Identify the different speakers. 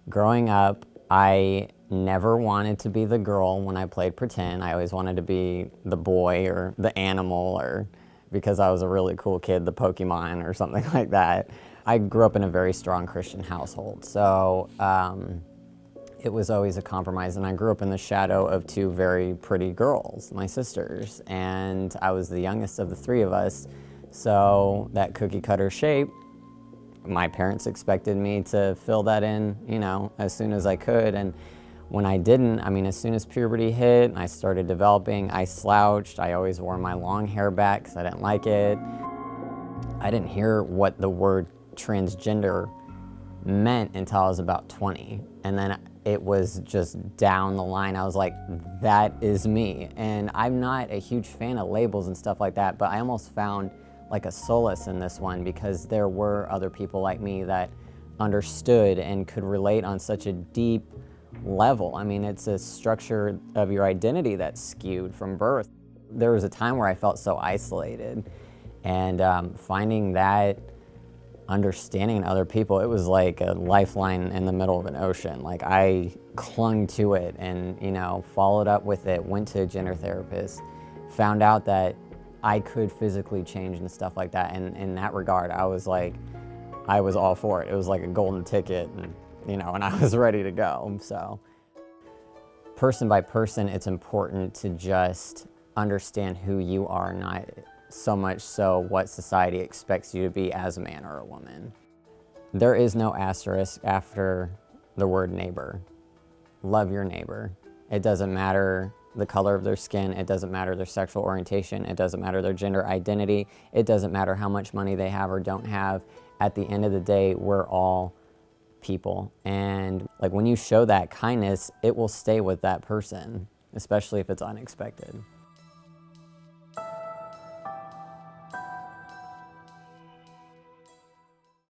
Speaker 1: Growing up, I never wanted to be the girl when I played pretend. I always wanted to be the boy or the animal, or because I was a really cool kid, the Pokemon or something like that. I grew up in a very strong Christian household, so it was always a compromise, and I grew up in the shadow of two very pretty girls, my sisters, and I was the youngest of the three of us, so that cookie cutter shape, my parents expected me to fill that in, as soon as I could. And when I didn't, as soon as puberty hit and I started developing, I slouched. I always wore my long hair back because I didn't like it. I didn't hear what the word transgender meant until I was about 20. And then it was just down the line. I was like, that is me. And I'm not a huge fan of labels and stuff like that, but I almost found like a solace in this one because there were other people like me that understood and could relate on such a deep level. It's a structure of your identity that's skewed from birth. There was a time where I felt so isolated, and finding that understanding in other people, it was like a lifeline in the middle of an ocean. Like, I clung to it and, followed up with it, went to a gender therapist, found out that I could physically change and stuff like that. And in that regard, I was all for it. It was like a golden ticket, and, and I was ready to go. So person by person, it's important to just understand who you are, not so much so what society expects you to be as a man or a woman. There is no asterisk after the word neighbor. Love your neighbor. It doesn't matter the color of their skin, it doesn't matter their sexual orientation, it doesn't matter their gender identity, it doesn't matter how much money they have or don't have. At the end of the day, we're all people. And like, when you show that kindness, it will stay with that person, especially if it's unexpected.